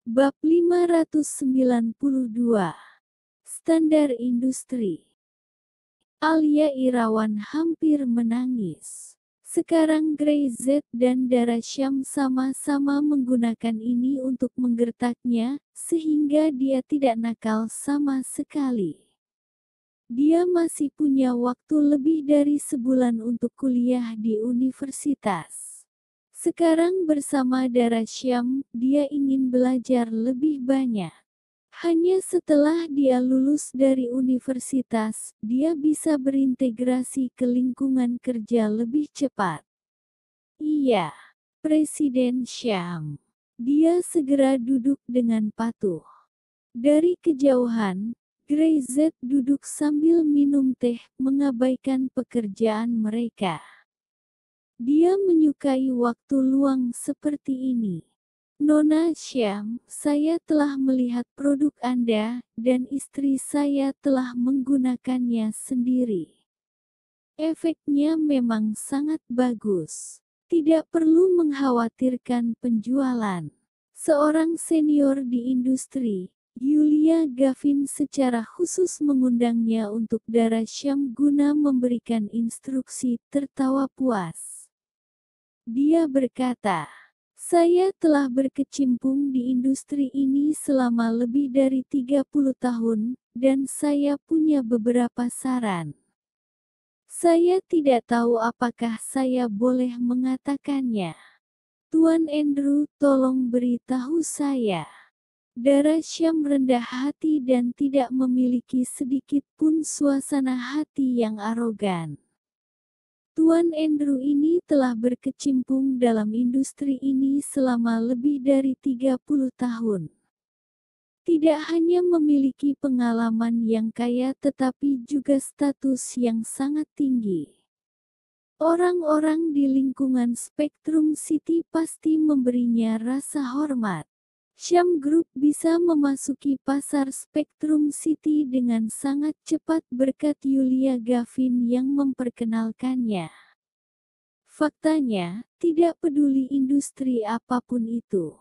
Bab 592. Standar Industri. Alia Irawan hampir menangis. Sekarang Grey Z dan Dara Syam sama-sama menggunakan ini untuk menggertaknya, sehingga dia tidak nakal sama sekali. Dia masih punya waktu lebih dari sebulan untuk kuliah di universitas. Sekarang bersama Dara Syam, dia ingin belajar lebih banyak. Hanya setelah dia lulus dari universitas, dia bisa berintegrasi ke lingkungan kerja lebih cepat. Iya, Presiden Syam. Dia segera duduk dengan patuh. Dari kejauhan, Grey Z duduk sambil minum teh, mengabaikan pekerjaan mereka. Dia menyukai waktu luang seperti ini. Nona Syam, saya telah melihat produk Anda, dan istri saya telah menggunakannya sendiri. Efeknya memang sangat bagus. Tidak perlu mengkhawatirkan penjualan. Seorang senior di industri, Yulia Gavin secara khusus mengundangnya untuk Dara Syam guna memberikan instruksi, tertawa puas. Dia berkata, saya telah berkecimpung di industri ini selama lebih dari 30 tahun, dan saya punya beberapa saran. Saya tidak tahu apakah saya boleh mengatakannya. Tuan Andrew, tolong beritahu saya. Dara Syam rendah hati dan tidak memiliki sedikit pun suasana hati yang arogan. Tuan Andrew ini telah berkecimpung dalam industri ini selama lebih dari 30 tahun. Tidak hanya memiliki pengalaman yang kaya tetapi juga status yang sangat tinggi. Orang-orang di lingkungan Spectrum City pasti memberinya rasa hormat. Syam Group bisa memasuki pasar Spectrum City dengan sangat cepat berkat Yulia Gavin yang memperkenalkannya. Faktanya, tidak peduli industri apapun itu.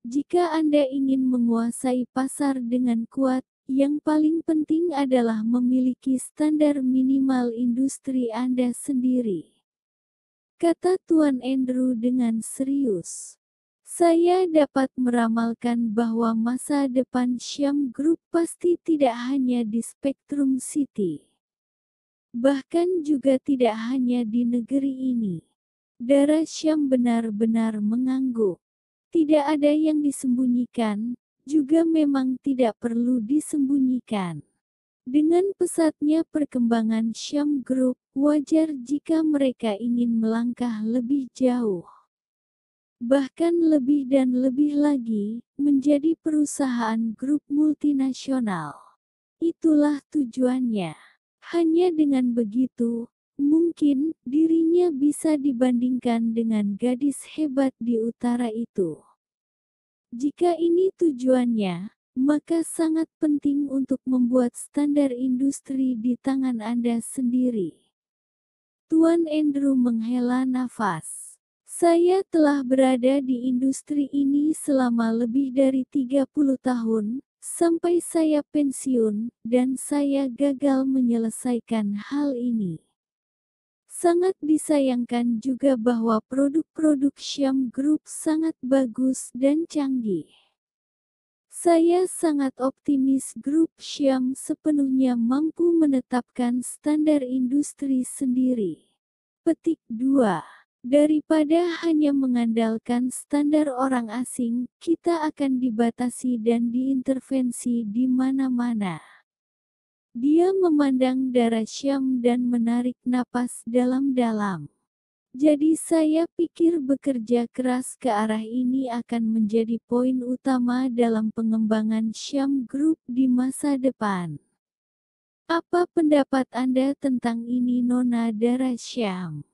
Jika Anda ingin menguasai pasar dengan kuat, yang paling penting adalah memiliki standar minimal industri Anda sendiri. Kata Tuan Andrew dengan serius. Saya dapat meramalkan bahwa masa depan Syam Group pasti tidak hanya di Spectrum City. Bahkan juga tidak hanya di negeri ini. Dara Syam benar-benar mengangguk. Tidak ada yang disembunyikan, juga memang tidak perlu disembunyikan. Dengan pesatnya perkembangan Syam Group, wajar jika mereka ingin melangkah lebih jauh. Bahkan lebih dan lebih lagi, menjadi perusahaan grup multinasional. Itulah tujuannya. Hanya dengan begitu, mungkin dirinya bisa dibandingkan dengan gadis hebat di utara itu. Jika ini tujuannya, maka sangat penting untuk membuat standar industri di tangan Anda sendiri. Tuan Andrew menghela nafas. Saya telah berada di industri ini selama lebih dari 30 tahun, sampai saya pensiun, dan saya gagal menyelesaikan hal ini. Sangat disayangkan juga bahwa produk-produk Syam Group sangat bagus dan canggih. Saya sangat optimis grup Syam sepenuhnya mampu menetapkan standar industri sendiri. Petik 2. Daripada hanya mengandalkan standar orang asing, kita akan dibatasi dan diintervensi di mana-mana. Dia memandang Dara Syam dan menarik napas dalam-dalam. Jadi saya pikir bekerja keras ke arah ini akan menjadi poin utama dalam pengembangan Syam Group di masa depan. Apa pendapat Anda tentang ini, Nona Dara Syam?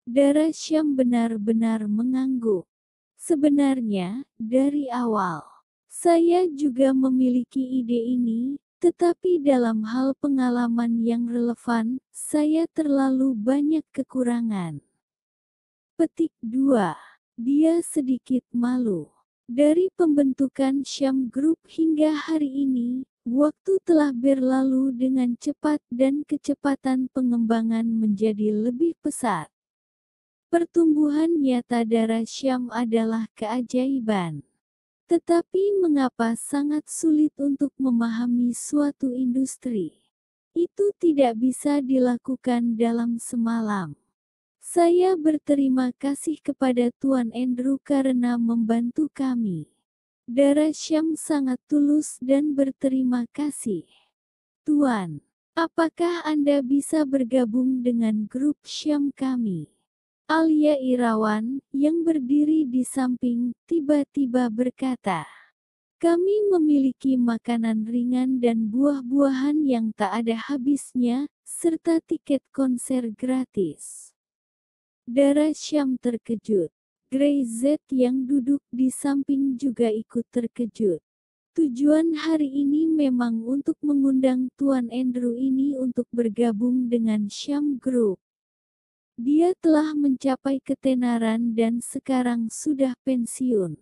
Dara Syam benar-benar mengangguk. Sebenarnya, dari awal, saya juga memiliki ide ini, tetapi dalam hal pengalaman yang relevan, saya terlalu banyak kekurangan. Petik 2. Dia sedikit malu. Dari pembentukan Syam Group hingga hari ini, waktu telah berlalu dengan cepat dan kecepatan pengembangan menjadi lebih pesat. Pertumbuhan nyata darah Syam adalah keajaiban. Tetapi mengapa sangat sulit untuk memahami suatu industri? Itu tidak bisa dilakukan dalam semalam. Saya berterima kasih kepada Tuan Andrew karena membantu kami. Darah Syam sangat tulus dan berterima kasih. Tuan, apakah Anda bisa bergabung dengan grup Syam kami? Alia Irawan, yang berdiri di samping, tiba-tiba berkata, "Kami memiliki makanan ringan dan buah-buahan yang tak ada habisnya, serta tiket konser gratis." Dara Syam terkejut. Grey Z yang duduk di samping juga ikut terkejut. Tujuan hari ini memang untuk mengundang Tuan Andrew ini untuk bergabung dengan Syam Group. Dia telah mencapai ketenaran dan sekarang sudah pensiun.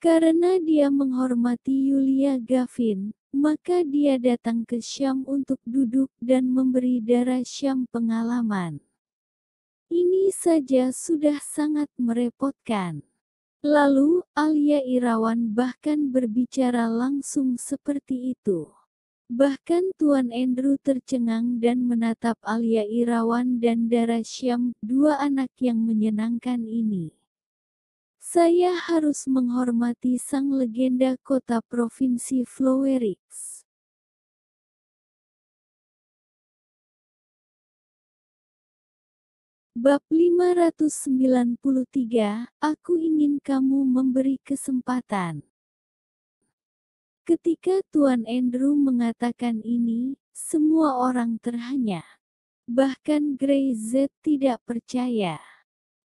Karena dia menghormati Yulia Gavin, maka dia datang ke Syam untuk duduk dan memberi Dara Syam pengalaman. Ini saja sudah sangat merepotkan. Lalu, Alia Irawan bahkan berbicara langsung seperti itu. Bahkan Tuan Andrew tercengang dan menatap Alia Irawan dan Dara Syam, dua anak yang menyenangkan ini. Saya harus menghormati sang legenda kota provinsi Flowerix. Bab 593, aku ingin kamu memberi kesempatan. Ketika Tuan Andrew mengatakan ini, semua orang terhanya. Bahkan Grey Z tidak percaya.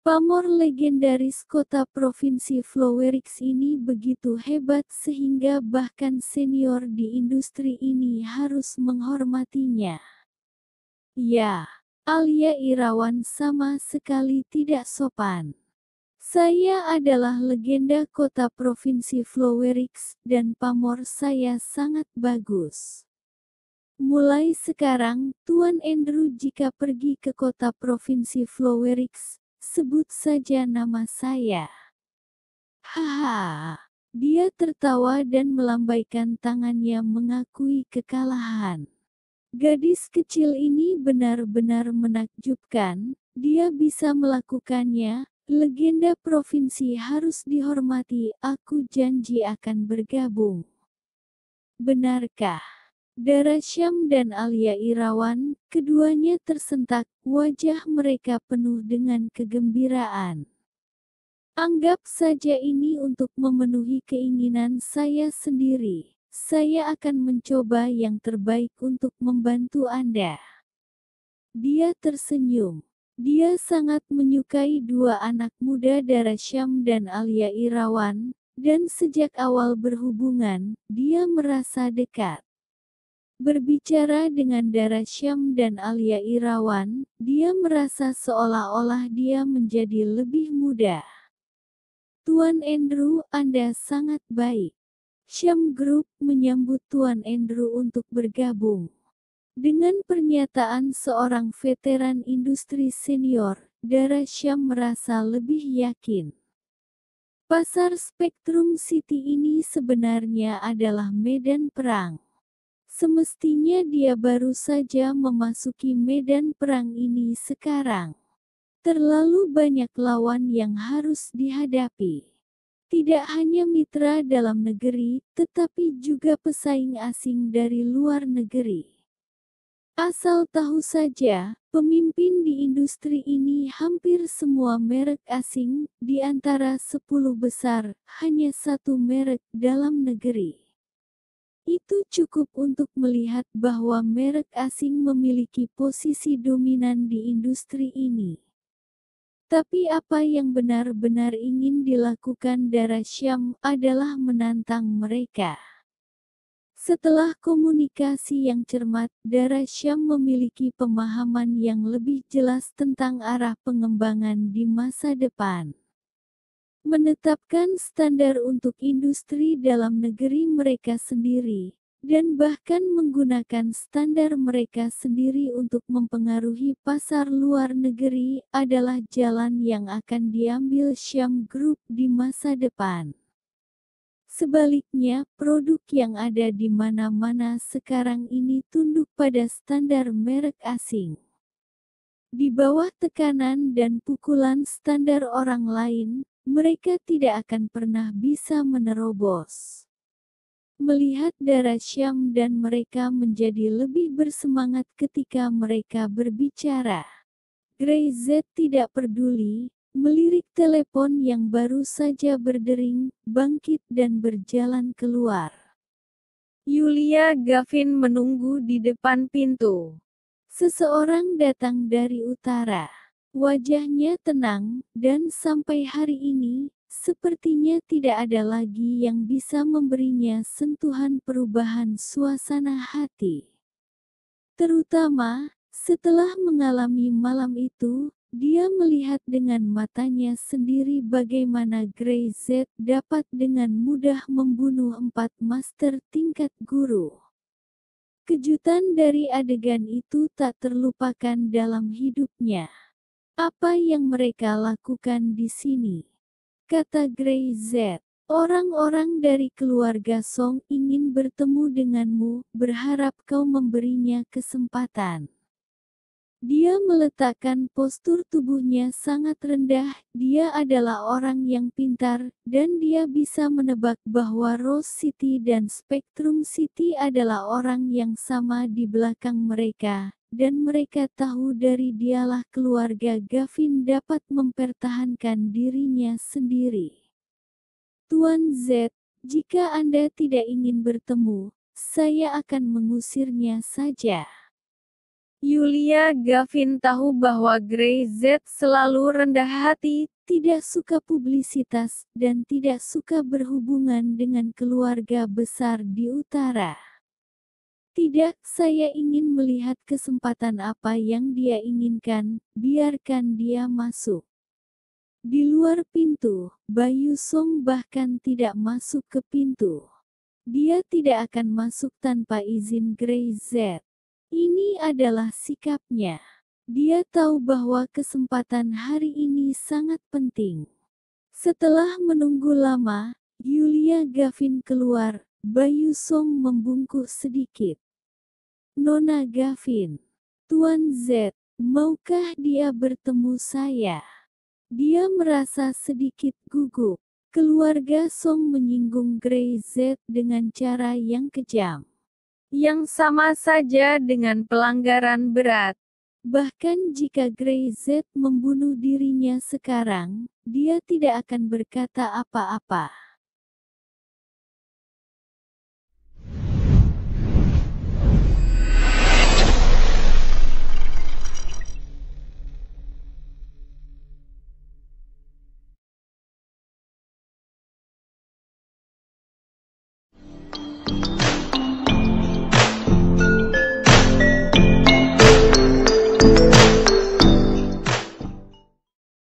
Pamor legendaris kota provinsi Flowerix ini begitu hebat sehingga bahkan senior di industri ini harus menghormatinya. Ya. Alia Irawan sama sekali tidak sopan. Saya adalah legenda kota provinsi Flowerix dan pamor saya sangat bagus. Mulai sekarang, Tuan Andrew jika pergi ke kota provinsi Flowerix, sebut saja nama saya. Haha. Dia tertawa dan melambaikan tangannya mengakui kekalahan. Gadis kecil ini benar-benar menakjubkan, dia bisa melakukannya, legenda provinsi harus dihormati, aku janji akan bergabung. Benarkah? Dara Syam dan Alia Irawan, keduanya tersentak, wajah mereka penuh dengan kegembiraan. Anggap saja ini untuk memenuhi keinginan saya sendiri. Saya akan mencoba yang terbaik untuk membantu Anda. Dia tersenyum. Dia sangat menyukai dua anak muda Dara Syam dan Alia Irawan, dan sejak awal berhubungan, dia merasa dekat. Berbicara dengan Dara Syam dan Alia Irawan, dia merasa seolah-olah dia menjadi lebih muda. Tuan Andrew, Anda sangat baik. Syam Group menyambut Tuan Andrew untuk bergabung. Dengan pernyataan seorang veteran industri senior, Dara Syam merasa lebih yakin. Pasar Spectrum City ini sebenarnya adalah medan perang. Semestinya dia baru saja memasuki medan perang ini sekarang. Terlalu banyak lawan yang harus dihadapi. Tidak hanya mitra dalam negeri, tetapi juga pesaing asing dari luar negeri. Asal tahu saja, pemimpin di industri ini hampir semua merek asing, di antara 10 besar, hanya satu merek dalam negeri. Itu cukup untuk melihat bahwa merek asing memiliki posisi dominan di industri ini. Tapi apa yang benar-benar ingin dilakukan Dara Syam adalah menantang mereka. Setelah komunikasi yang cermat, Dara Syam memiliki pemahaman yang lebih jelas tentang arah pengembangan di masa depan. menetapkan standar untuk industri dalam negeri mereka sendiri, dan bahkan menggunakan standar mereka sendiri untuk mempengaruhi pasar luar negeri adalah jalan yang akan diambil Syam Group di masa depan. Sebaliknya, produk yang ada di mana-mana sekarang ini tunduk pada standar merek asing. Di bawah tekanan dan pukulan standar orang lain, mereka tidak akan pernah bisa menerobos. Melihat darah Syam dan mereka menjadi lebih bersemangat ketika mereka berbicara. Grey Z tidak peduli, melirik telepon yang baru saja berdering, bangkit dan berjalan keluar. Yulia Gavin menunggu di depan pintu. Seseorang datang dari utara. Wajahnya tenang, dan sampai hari ini, sepertinya tidak ada lagi yang bisa memberinya sentuhan perubahan suasana hati. Terutama, setelah mengalami malam itu, dia melihat dengan matanya sendiri bagaimana Grey Z dapat dengan mudah membunuh 4 master tingkat guru. Kejutan dari adegan itu tak terlupakan dalam hidupnya. Apa yang mereka lakukan di sini? Kata Grey Z. Orang-orang dari keluarga Song ingin bertemu denganmu, berharap kau memberinya kesempatan. Dia meletakkan postur tubuhnya sangat rendah, dia adalah orang yang pintar, dan dia bisa menebak bahwa Rose City dan Spectrum City adalah orang yang sama di belakang mereka, dan mereka tahu dari dialah keluarga Gavin dapat mempertahankan dirinya sendiri. Tuan Z, jika Anda tidak ingin bertemu, saya akan mengusirnya saja. Yulia Gavin tahu bahwa Grey Z selalu rendah hati, tidak suka publisitas, dan tidak suka berhubungan dengan keluarga besar di utara. Tidak, saya ingin melihat kesempatan apa yang dia inginkan, biarkan dia masuk. Di luar pintu, Bayu Song bahkan tidak masuk ke pintu. Dia tidak akan masuk tanpa izin Grey Z. Ini adalah sikapnya. Dia tahu bahwa kesempatan hari ini sangat penting. Setelah menunggu lama, Yulia Gavin keluar. Bayu Song membungkuk sedikit. Nona Gavin. Tuan Z, maukah dia bertemu saya? Dia merasa sedikit gugup. Keluarga Song menyinggung Grey Z dengan cara yang kejam. Yang sama saja dengan pelanggaran berat. Bahkan jika Grey Z membunuh dirinya sekarang, dia tidak akan berkata apa-apa.